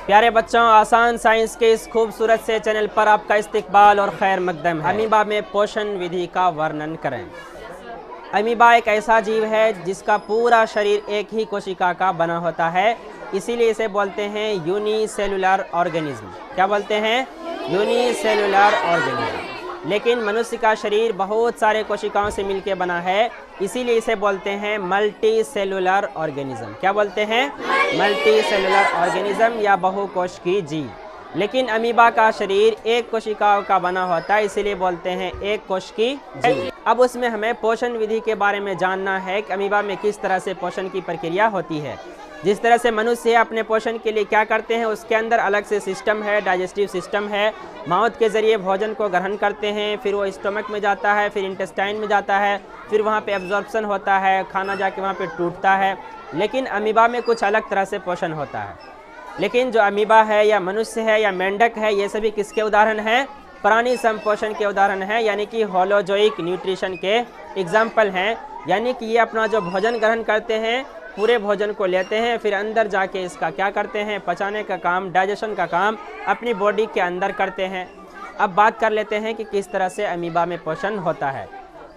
प्यारे बच्चों, आसान साइंस के इस खूबसूरत से चैनल पर आपका इस्तकबाल और खैर मकदम है। अमीबा में पोषण विधि का वर्णन करें। अमीबा एक ऐसा जीव है जिसका पूरा शरीर एक ही कोशिका का बना होता है, इसीलिए इसे बोलते हैं यूनिसेलुलर ऑर्गेनिज्म। क्या बोलते हैं? Unicellular organism. लेकिन मनुष्य का शरीर बहुत सारे कोशिकाओं से मिलकर बना है, इसीलिए इसे बोलते हैं मल्टी सेलुलर ऑर्गेनिज्म। क्या बोलते हैं? मल्टी सेलुलर ऑर्गेनिज्म या बहुकोशिकीय जीव। लेकिन अमीबा का शरीर एक कोशिकाओं का बना होता है, इसीलिए बोलते हैं एक कोशिकीय जीव। अब उसमें हमें पोषण विधि के बारे में जानना है कि अमीबा में किस तरह से पोषण की प्रक्रिया होती है। जिस तरह से मनुष्य अपने पोषण के लिए क्या करते हैं, उसके अंदर अलग से सिस्टम है, डाइजेस्टिव सिस्टम है। माउथ के ज़रिए भोजन को ग्रहण करते हैं, फिर वो स्टमक में जाता है, फिर इंटेस्टाइन में जाता है, फिर वहाँ पे एब्जॉर्प्शन होता है, खाना जाके वहाँ पे टूटता है। लेकिन अमीबा में कुछ अलग तरह से पोषण होता है। लेकिन जो अमीबा है या मनुष्य है या मेंढक है, ये सभी किसके उदाहरण हैं? प्राणी संपोषण के उदाहरण हैं, यानी कि होलोजोइक न्यूट्रिशन के एग्जाम्पल हैं। यानी कि ये अपना जो भोजन ग्रहण करते हैं, पूरे भोजन को लेते हैं, फिर अंदर जाके इसका क्या करते हैं? पचाने का काम, डाइजेशन का काम अपनी बॉडी के अंदर करते हैं। अब बात कर लेते हैं कि किस तरह से अमीबा में पोषण होता है।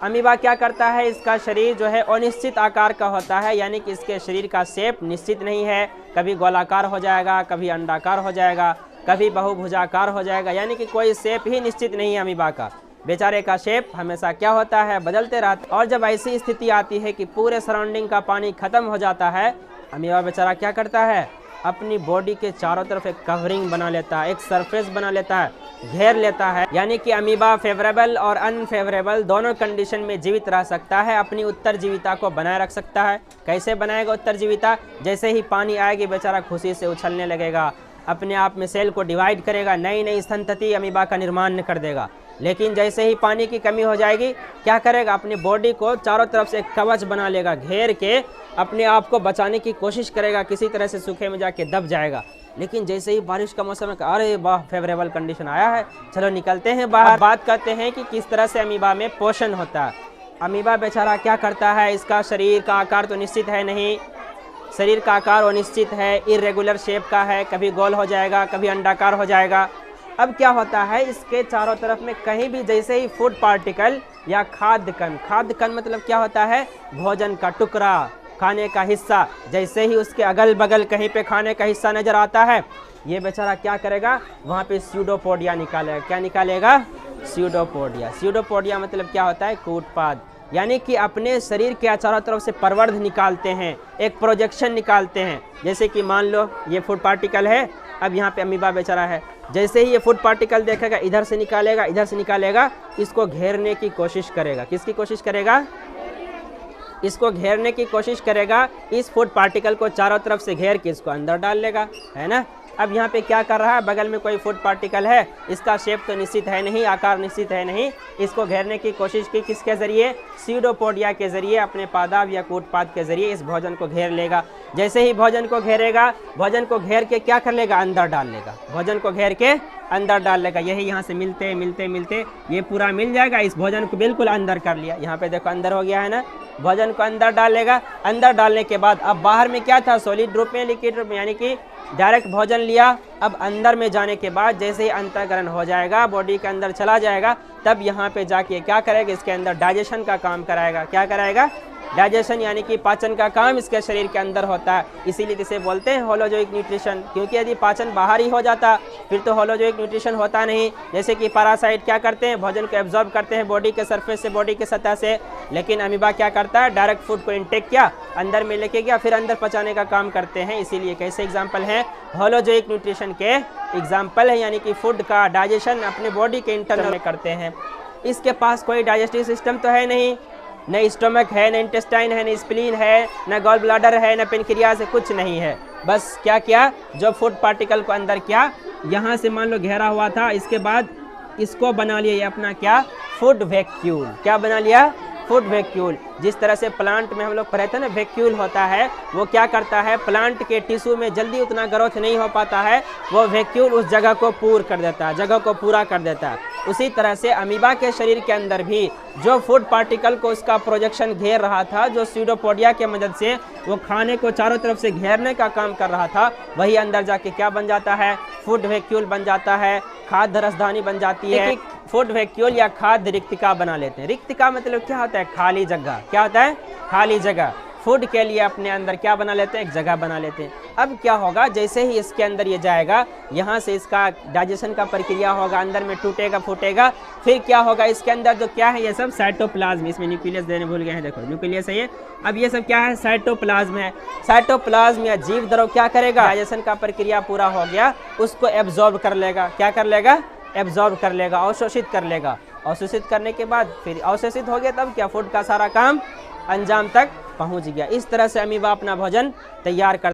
अमीबा क्या करता है? इसका शरीर जो है अनिश्चित आकार का होता है, यानी कि इसके शरीर का शेप निश्चित नहीं है। कभी गोलाकार हो जाएगा, कभी अंडाकार हो जाएगा, कभी बहुभुजाकार हो जाएगा, यानी कि कोई शेप ही निश्चित नहीं है अमीबा का। बेचारे का शेप हमेशा क्या होता है? बदलते रहता है। और जब ऐसी स्थिति आती है कि पूरे सराउंडिंग का पानी खत्म हो जाता है, अमीबा बेचारा क्या करता है? अपनी बॉडी के चारों तरफ एक कवरिंग बना लेता है, एक सरफेस बना लेता है, घेर लेता है। यानी कि अमीबा फेवरेबल और अनफेवरेबल दोनों कंडीशन में जीवित रह सकता है, अपनी उत्तरजीविता को बनाए रख सकता है। कैसे बनाएगा उत्तरजीविता? जैसे ही पानी आएगी बेचारा खुशी से उछलने लगेगा, अपने आप में सेल को डिवाइड करेगा, नई नई संतति अमीबा का निर्माण कर देगा। लेकिन जैसे ही पानी की कमी हो जाएगी, क्या करेगा? अपनी बॉडी को चारों तरफ से एक कवच बना लेगा, घेर के अपने आप को बचाने की कोशिश करेगा, किसी तरह से सूखे में जाके दब जाएगा। लेकिन जैसे ही बारिश का मौसम है, अरे वाह फेवरेबल कंडीशन आया है, चलो निकलते हैं बाहर। बात करते हैं कि किस तरह से अमीबा में पोषण होता है। अमीबा बेचारा क्या करता है? इसका शरीर का आकार तो निश्चित है नहीं, शरीर का आकार अनिश्चित है, इर्रेगुलर शेप का है, कभी गोल हो जाएगा, कभी अंडाकार हो जाएगा। अब क्या होता है? इसके चारों तरफ में कहीं भी जैसे ही फूड पार्टिकल या खाद्य कण मतलब क्या होता है? भोजन का टुकड़ा, खाने का हिस्सा, जैसे ही उसके अगल बगल कहीं पे खाने का हिस्सा नजर आता है, ये बेचारा क्या करेगा? वहाँ पे स्यूडोपोडिया निकालेगा। क्या निकालेगा? स्यूडोपोडिया। स्यूडोपोडिया मतलब क्या होता है? कूटपाद। यानी कि अपने शरीर के चारों तरफ से प्रवर्ध निकालते हैं, एक प्रोजेक्शन निकालते हैं। जैसे कि मान लो ये फूड पार्टिकल है, अब यहाँ पे अमीबा बेचारा है, जैसे ही ये फूड पार्टिकल देखेगा, इधर से निकालेगा, इधर से निकालेगा, इसको घेरने की कोशिश करेगा। किसकी कोशिश करेगा? इसको घेरने की कोशिश करेगा। इस फूड पार्टिकल को चारों तरफ से घेर के इसको अंदर डाल लेगा, है ना। अब यहाँ पे क्या कर रहा है? बगल में कोई फूड पार्टिकल है, इसका शेप तो निश्चित है नहीं, आकार निश्चित है नहीं, इसको घेरने की कोशिश की। किसके जरिए? स्यूडोपोडिया के जरिए, अपने पादाब या कूटपाद के जरिए इस भोजन को घेर लेगा। जैसे ही भोजन को घेरेगा, भोजन को घेर के क्या कर लेगा? अंदर डाल लेगा। भोजन को घेर के अंदर डाल लेगा। यही यहाँ से मिलते मिलते ये पूरा मिल जाएगा। इस भोजन को बिल्कुल अंदर कर लिया। यहाँ पे देखो अंदर हो गया है ना। भोजन को अंदर डालेगा। अंदर डालने के बाद अब बाहर में क्या था? सॉलिड रूप में, लिक्विड रूप में, यानी कि डायरेक्ट भोजन लिया। अब अंदर में जाने के बाद जैसे ही अंतर्ग्रहण हो जाएगा, बॉडी के अंदर चला जाएगा, तब यहाँ पे जाके क्या करेगा? इसके अंदर डाइजेशन का काम कराएगा। क्या कराएगा? डाइजेशन, यानी कि पाचन का काम इसके शरीर के अंदर होता है। इसीलिए इसे बोलते हैं होलोजोइक न्यूट्रिशन, क्योंकि यदि पाचन बाहर ही हो जाता फिर तो होलोजोइक न्यूट्रिशन होता नहीं। जैसे कि पैरासाइट क्या करते हैं? भोजन को एब्जॉर्ब करते हैं बॉडी के सरफेस से, बॉडी के सतह से। लेकिन अमीबा क्या करता है? डायरेक्ट फूड को इंटेक किया, अंदर में लेके गया, फिर अंदर पचाने का काम करते हैं। इसीलिए कैसे एग्जाम्पल हैं? होलोजोइक न्यूट्रिशन के एग्जाम्पल है, यानी कि फूड का डाइजेशन अपने बॉडी के इंटरनल में करते हैं। इसके पास कोई डाइजेस्टिव सिस्टम तो है नहीं, न स्टोमक है, न इंटेस्टाइन है, न स्प्लीन है, न गॉल ब्लाडर है, न पेनक्रियाज है, कुछ नहीं है। बस क्या किया? जो फूड पार्टिकल को अंदर किया, यहाँ से मान लो घेरा हुआ था, इसके बाद इसको बना लिया ये अपना क्या? Food vacuole. क्या बना लिया? Food vacuole. जिस तरह से प्लांट में हम लोग पढ़े थे ना, वैक्यूल होता है, वो क्या करता है, प्लांट के टिश्यू में जल्दी उतना ग्रोथ नहीं हो पाता है, वो वैक्यूल उस जगह को पूर कर देता है, जगह को पूरा कर देता है। उसी तरह से अमीबा के शरीर के अंदर भी जो फूड पार्टिकल को उसका प्रोजेक्शन घेर रहा था, जो स्यूडोपोडिया के मदद से वो खाने को चारों तरफ से घेरने का काम कर रहा था, वही अंदर जाके क्या बन जाता है, फूड वैक्यूल बन जाता है, खाद्य रसधानी बन जाती है। फूड वैक्यूल या खाद्य रिक्तिका बना लेते हैं। रिक्तिका मतलब क्या होता है, खाली जगह। क्या होता है, खाली जगह। फूड के लिए अपने अंदर क्या बना लेते हैं, एक जगह बना लेते हैं। अब क्या होगा, जैसे ही इसके अंदर ये जाएगा, यहाँ से इसका डाइजेशन का प्रक्रिया होगा, अंदर में टूटेगा फूटेगा, फिर क्या होगा, इसके अंदर जो क्या है, ये सब साइटोप्लाज्म, इसमें न्यूक्लियस देने भूल गए हैं, देखो न्यूक्लियस है ये। अब ये सब क्या है, साइटोप्लाज्म है। साइटोप्लाज्म या जीव द्रव क्या करेगा, डाइजेशन का प्रक्रिया पूरा हो गया, उसको एब्जॉर्ब कर लेगा। क्या कर लेगा, एब्जॉर्ब कर लेगा, अवशोषित कर लेगा। अवशोषित करने के बाद फिर अवशोषित हो गया, तब क्या, फूड का सारा काम अंजाम तक पहुंच गया। इस तरह से अमीबा अपना भोजन तैयार कर